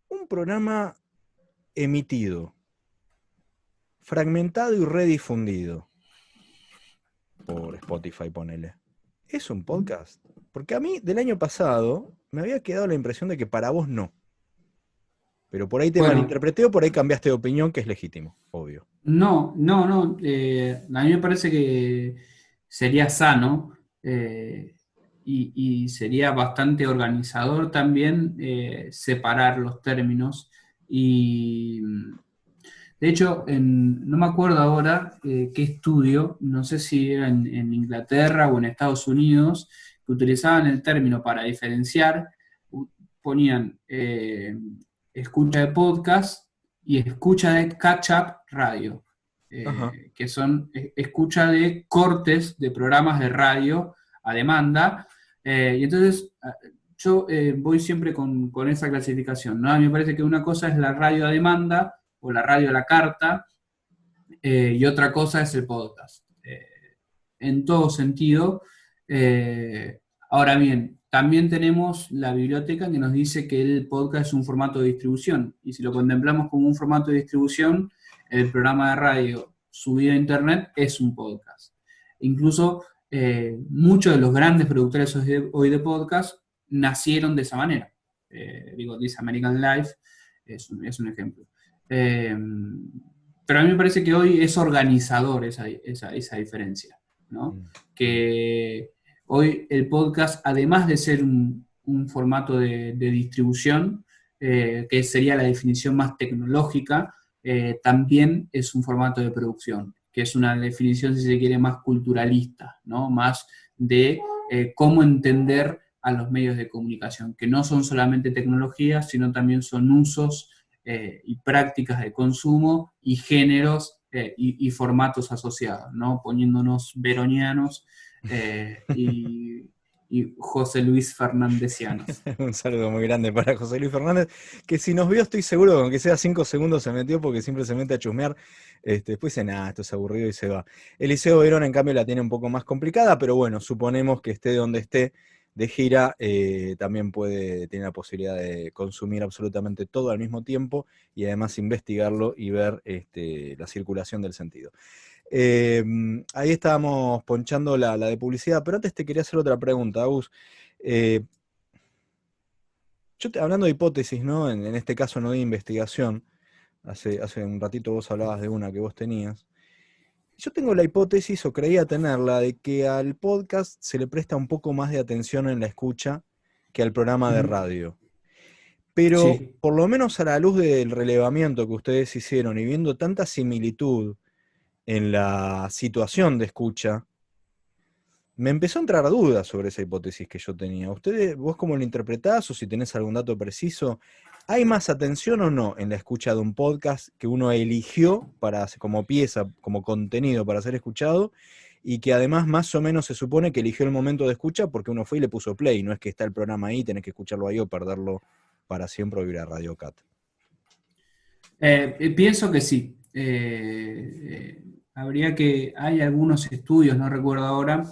Un programa emitido, fragmentado y redifundido por Spotify, ponele. ¿Es un podcast? Porque a mí, del año pasado, me había quedado la impresión de que para vos no. Pero por ahí te Bueno, malinterpreté o por ahí cambiaste de opinión, que es legítimo, obvio. no. A mí me parece que sería sano y sería bastante organizador también separar los términos. Y de hecho, no me acuerdo ahora qué estudio, no sé si era en Inglaterra o en Estados Unidos, que utilizaban el término para diferenciar, ponían escucha de podcast y escucha de catch-up radio, Ajá. que son escucha de cortes de programas de radio a demanda. Y entonces yo voy siempre con esa clasificación, ¿no? A mí me parece que una cosa es la radio a demanda o la radio a la carta, y otra cosa es el podcast. En todo sentido. Eh, Ahora bien, también tenemos la biblioteca que nos dice que el podcast es un formato de distribución, y si lo contemplamos como un formato de distribución, el programa de radio subido a internet es un podcast. Incluso muchos de los grandes productores hoy de podcast nacieron de esa manera. Digo, This American Life es un ejemplo. Eh, pero a mí me parece que hoy es organizador esa diferencia, ¿no? Mm, mm, Que hoy el podcast, además de ser un formato de distribución, que sería la definición más tecnológica, también es un formato de producción, que es una definición, si se quiere, más culturalista, ¿no? Más de cómo entender a los medios de comunicación, que no son solamente tecnologías, sino también son usos y prácticas de consumo y géneros y formatos asociados, ¿no? Poniéndonos veronianos y José Luis Fernandesianos. Un saludo muy grande para José Luis Fernández, que si nos vio estoy seguro que aunque sea 5 segundos se metió porque siempre se mete a chusmear. Después dice, nada, esto es aburrido y se va. Eliseo Verón, en cambio, la tiene un poco más complicada, pero bueno, suponemos que esté donde esté de gira, también tiene la posibilidad de consumir absolutamente todo al mismo tiempo y además investigarlo y ver la circulación del sentido. Eh, Ahí estábamos ponchando la de publicidad, pero antes te quería hacer otra pregunta, Agus. Eh, Hablando de hipótesis, ¿no? En este caso no de investigación, hace un ratito vos hablabas de una que vos tenías. Yo tengo la hipótesis, o creía tenerla, de que al podcast se le presta un poco más de atención en la escucha que al programa de Ujú. radio. Pero Sí. por lo menos a la luz del relevamiento que ustedes hicieron y viendo tanta similitud en la situación de escucha, me empezó a entrar dudas sobre esa hipótesis que yo tenía. ¿Vos cómo lo interpretás o si tenés algún dato preciso? ¿Hay más atención o no en la escucha de un podcast que uno eligió como pieza, como contenido para ser escuchado y que además más o menos se supone que eligió el momento de escucha porque uno fue y le puso play? No es que está el programa ahí, tenés que escucharlo ahí o perderlo para siempre o ir a Radio Cat. Pienso que sí. Hay algunos estudios, no recuerdo ahora,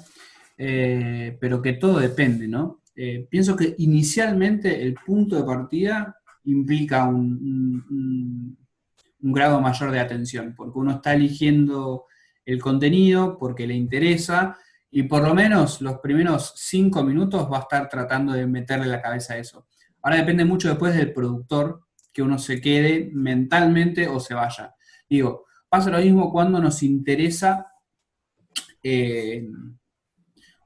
pero que todo depende, ¿no? Pienso que inicialmente el punto de partida implica un grado mayor de atención, porque uno está eligiendo el contenido porque le interesa y por lo menos los primeros 5 minutos va a estar tratando de meterle la cabeza a eso. Ahora depende mucho después del productor que uno se quede mentalmente o se vaya. Digo, pasa lo mismo cuando nos interesa eh,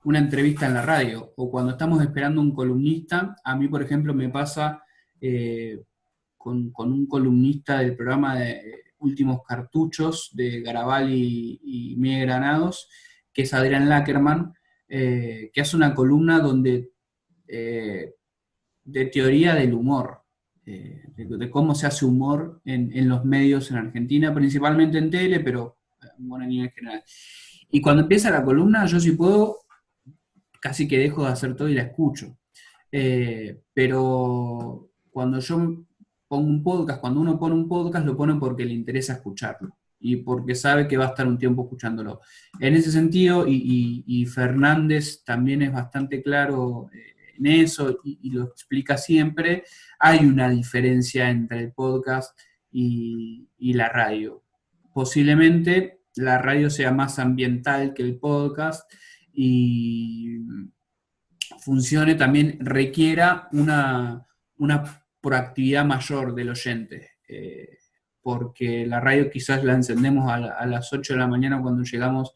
una entrevista en la radio o cuando estamos esperando un columnista. A mí, por ejemplo, me pasa con un columnista del programa de Últimos Cartuchos de Garabal y Miguel Granados, que es Adrián Lackerman, que hace una columna eh, de teoría del humor, de cómo se hace humor en los medios en Argentina, principalmente en tele, pero bueno, a nivel general. Y cuando empieza la columna, yo si puedo, casi que dejo de hacer todo y la escucho. Pero cuando yo pongo un podcast, cuando uno pone un podcast, lo pone porque le interesa escucharlo y porque sabe que va a estar un tiempo escuchándolo. En ese sentido, y Fernández también es bastante claro en eso y lo explica siempre. Hay una diferencia entre el podcast y la radio. Posiblemente la radio sea más ambiental que el podcast y funcione también, requiera una proactividad mayor del oyente. Porque la radio quizás la encendemos a las 8 de la mañana cuando llegamos.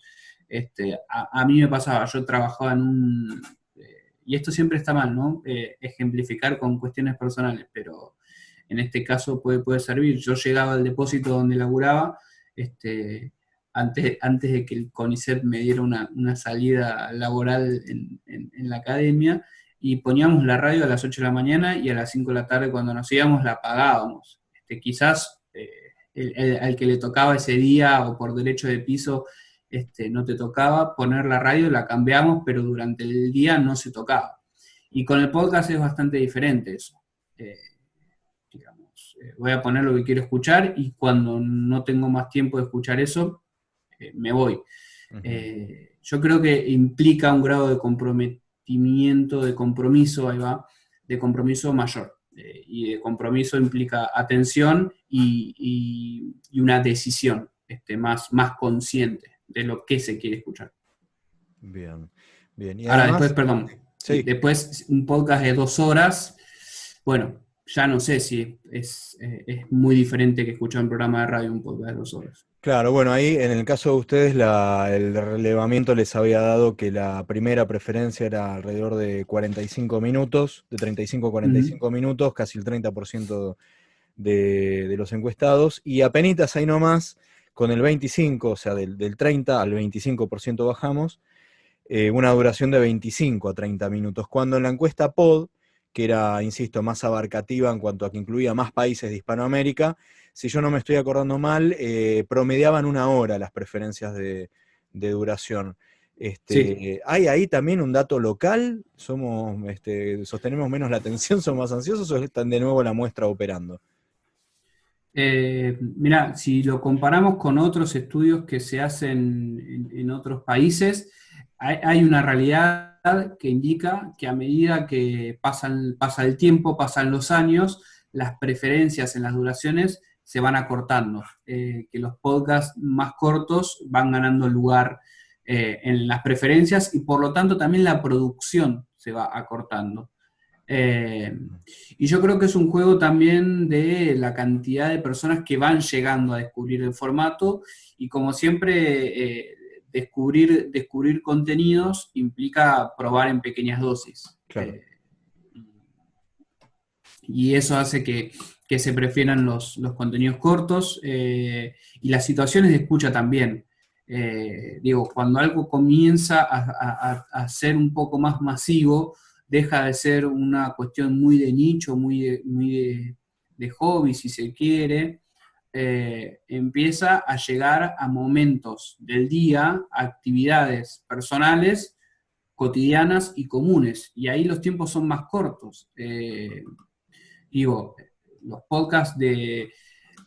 A mí me pasaba, yo trabajaba en un... y esto siempre está mal, ¿no? Ejemplificar con cuestiones personales, pero en este caso puede servir. Yo llegaba al depósito donde laburaba, antes de que el CONICET me diera una salida laboral en la academia, y poníamos la radio a las 8 de la mañana y a las 5 de la tarde cuando nos íbamos la apagábamos. Quizás al que le tocaba ese día o por derecho de piso no te tocaba poner la radio, la cambiamos, pero durante el día no se tocaba. Y con el podcast es bastante diferente eso. Voy a poner lo que quiero escuchar y cuando no tengo más tiempo de escuchar eso, me voy. Uh-huh. Yo creo que implica un grado de comprometimiento, de compromiso, ahí va, de compromiso mayor. Y de compromiso implica atención y una decisión más consciente de lo que se quiere escuchar. Bien, bien. Y ahora, además, después, perdón, sí. Después un podcast de 2 horas, bueno, ya no sé si es muy diferente que escuchar un programa de radio, un podcast de 2 horas. Claro, bueno, ahí en el caso de ustedes el relevamiento les había dado que la primera preferencia era alrededor de 45 minutos, de 35 a 45 minutos, casi el 30% de los encuestados, y apenitas ahí nomás, con el 25, o sea, del 30 al 25% bajamos, una duración de 25 a 30 minutos, cuando en la encuesta POD, que era, insisto, más abarcativa en cuanto a que incluía más países de Hispanoamérica, si yo no me estoy acordando mal, promediaban 1 hora las preferencias de duración. Sí. ¿Hay ahí también un dato local? ¿Sostenemos menos la atención, somos más ansiosos o están de nuevo la muestra operando? Mira, si lo comparamos con otros estudios que se hacen en otros países, hay una realidad que indica que a medida que pasa el tiempo, pasan los años, las preferencias en las duraciones se van acortando, que los podcasts más cortos van ganando lugar en las preferencias y por lo tanto también la producción se va acortando. Y yo creo que es un juego también de la cantidad de personas que van llegando a descubrir el formato y como siempre descubrir contenidos implica probar en pequeñas dosis. Claro. Y eso hace que se prefieran los contenidos cortos y las situaciones de escucha también. Cuando algo comienza a ser un poco más masivo, deja de ser una cuestión muy de nicho, muy de hobby, si se quiere, empieza a llegar a momentos del día, actividades personales, cotidianas y comunes, y ahí los tiempos son más cortos. Los podcasts de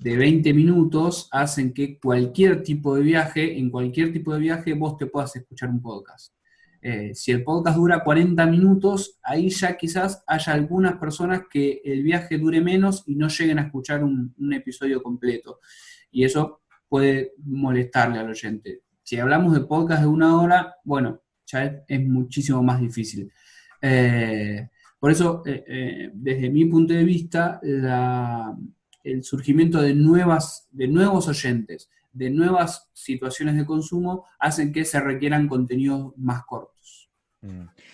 20 minutos hacen que en cualquier tipo de viaje, vos te puedas escuchar un podcast. Si el podcast dura 40 minutos, ahí ya quizás haya algunas personas que el viaje dure menos y no lleguen a escuchar un episodio completo. Y eso puede molestarle al oyente. Si hablamos de podcast de 1 hora, bueno, ya es muchísimo más difícil. Por eso, desde mi punto de vista, el surgimiento de nuevos oyentes, de nuevas situaciones de consumo, hacen que se requieran contenidos más cortos,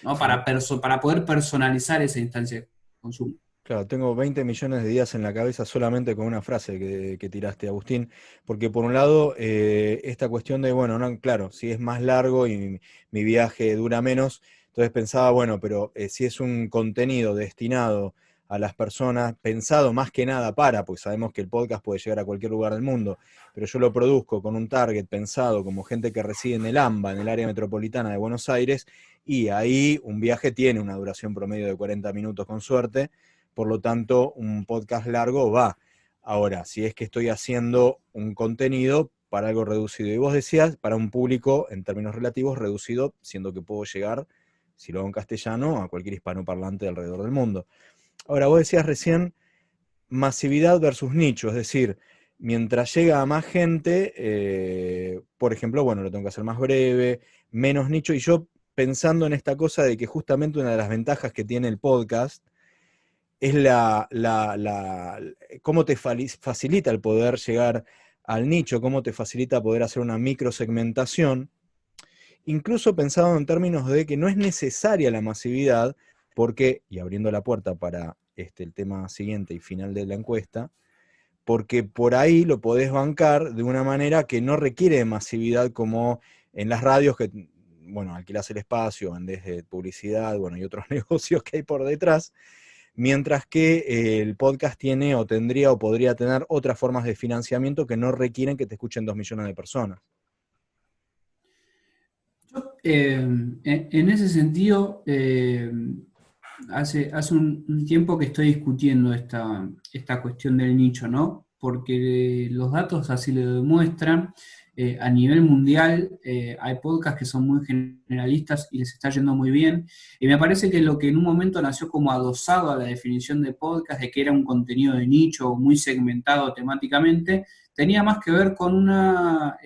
¿no? Para poder personalizar esa instancia de consumo. Claro, tengo 20 millones de días en la cabeza solamente con una frase que tiraste, Agustín, porque por un lado, esta cuestión de, bueno, no, claro, si es más largo y mi viaje dura menos, entonces pensaba, bueno, pero si es un contenido destinado a las personas, pensado más que nada porque sabemos que el podcast puede llegar a cualquier lugar del mundo, pero yo lo produzco con un target pensado como gente que reside en el AMBA, en el área metropolitana de Buenos Aires, y ahí un viaje tiene una duración promedio de 40 minutos con suerte. Por lo tanto, un podcast largo va. Ahora, si es que estoy haciendo un contenido para algo reducido, y vos decías, para un público, en términos relativos, reducido, siendo que puedo llegar Si lo hago en castellano, a cualquier hispanoparlante alrededor del mundo. Ahora, vos decías recién masividad versus nicho, es decir, mientras llega a más gente, por ejemplo, bueno, lo tengo que hacer más breve, menos nicho, y yo pensando en esta cosa de que justamente una de las ventajas que tiene el podcast es cómo te facilita el poder llegar al nicho, cómo te facilita poder hacer una microsegmentación, incluso pensado en términos de que no es necesaria la masividad, porque, y abriendo la puerta para el tema siguiente y final de la encuesta, porque por ahí lo podés bancar de una manera que no requiere de masividad como en las radios que, bueno, alquilás el espacio, vendés publicidad, bueno, y otros negocios que hay por detrás, mientras que el podcast tiene o tendría o podría tener otras formas de financiamiento que no requieren que te escuchen 2 millones de personas. En ese sentido, hace un tiempo que estoy discutiendo esta cuestión del nicho, ¿no? Porque los datos así lo demuestran. A nivel mundial hay podcasts que son muy generalistas y les está yendo muy bien. Y me parece que lo que en un momento nació como adosado a la definición de podcast, de que era un contenido de nicho muy segmentado temáticamente, tenía más que ver con una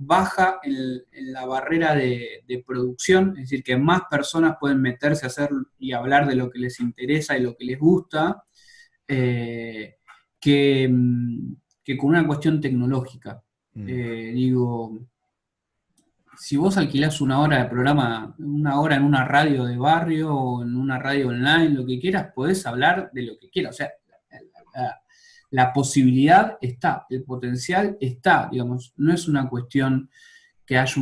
baja en la barrera de producción, es decir, que más personas pueden meterse a hacer y hablar de lo que les interesa y lo que les gusta, que, que con una cuestión tecnológica. Digo, si vos alquilás una hora de programa, una hora en una radio de barrio o en una radio online, lo que quieras, podés hablar de lo que quieras. O sea, la posibilidad está, el potencial está, digamos, no es una cuestión que haya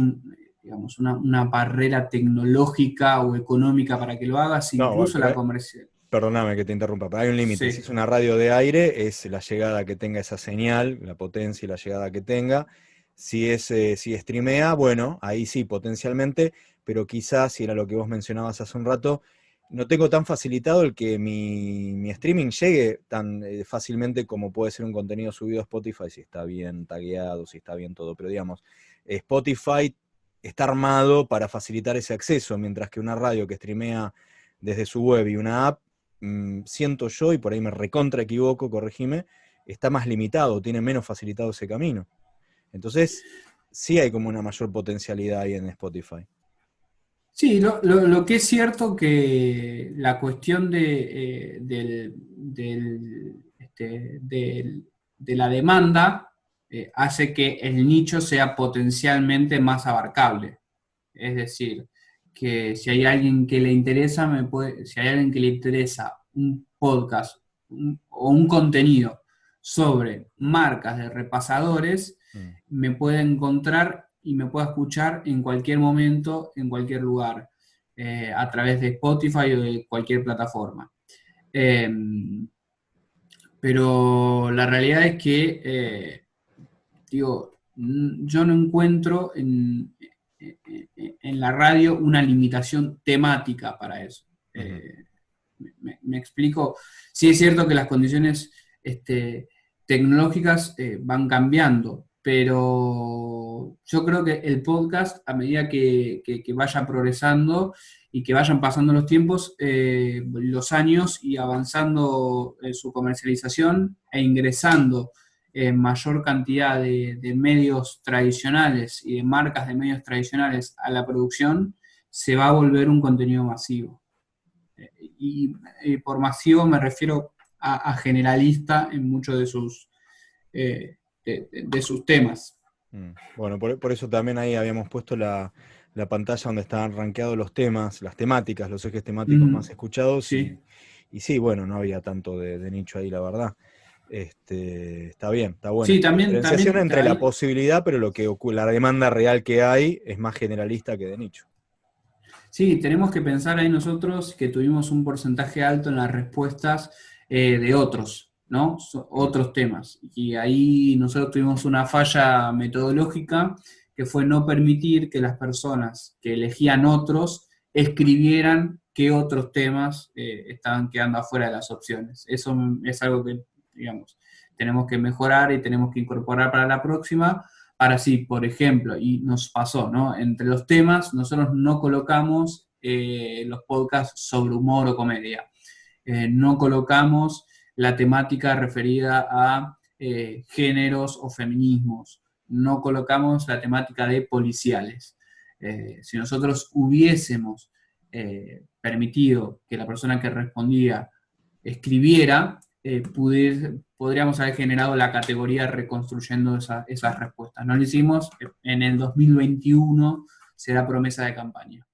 una barrera tecnológica o económica para que lo hagas, incluso No, la comercial. Perdóname que te interrumpa, pero hay un límite. Sí. Si es una radio de aire, es la llegada que tenga esa señal, la potencia y la llegada que tenga. Si streamea, bueno, ahí sí, potencialmente, pero quizás, si era lo que vos mencionabas hace un rato, no tengo tan facilitado el que mi streaming llegue tan fácilmente como puede ser un contenido subido a Spotify, si está bien tagueado, si está bien todo. Pero digamos, Spotify está armado para facilitar ese acceso, mientras que una radio que streamea desde su web y una app, siento yo, y por ahí me recontra equivoco, corregime, está más limitado, tiene menos facilitado ese camino. Entonces, sí hay como una mayor potencialidad ahí en Spotify. Sí, lo que es cierto que la cuestión de la demanda hace que el nicho sea potencialmente más abarcable. Es decir, que si hay alguien que le interesa, si hay alguien que le interesa un podcast o un contenido sobre marcas de repasadores, me puede encontrar y me puede escuchar en cualquier momento, en cualquier lugar, a través de Spotify o de cualquier plataforma. Pero la realidad es que, digo, yo no encuentro en la radio una limitación temática para eso. Me explico. Sí es cierto que las condiciones tecnológicas van cambiando, pero yo creo que el podcast, a medida que vaya progresando y que vayan pasando los tiempos, los años y avanzando su comercialización e ingresando en mayor cantidad de medios tradicionales y de marcas de medios tradicionales a la producción, se va a volver un contenido masivo. Y por masivo me refiero a generalista en muchos de sus temas. Bueno, por eso también ahí habíamos puesto la pantalla donde estaban rankeados los temas, las temáticas, los ejes temáticos más escuchados. Sí. Y sí, bueno, no había tanto de nicho ahí, la verdad. Está bien, está bueno. Sí, La diferenciación entre ahí, la posibilidad, pero la demanda real que hay es más generalista que de nicho. Sí, tenemos que pensar ahí nosotros que tuvimos un porcentaje alto en las respuestas de otros, ¿no? Otros temas. Y ahí nosotros tuvimos una falla metodológica que fue no permitir que las personas que elegían otros escribieran qué otros temas estaban quedando afuera de las opciones. Eso es algo que, digamos, tenemos que mejorar y tenemos que incorporar para la próxima. Ahora sí, por ejemplo, y nos pasó, ¿no? Entre los temas, nosotros no colocamos los podcasts sobre humor o comedia. No colocamos la temática referida a géneros o feminismos. No colocamos la temática de policiales. Si nosotros hubiésemos permitido que la persona que respondía escribiera, podríamos haber generado la categoría reconstruyendo esas respuestas. No lo hicimos, en el 2021 será promesa de campaña.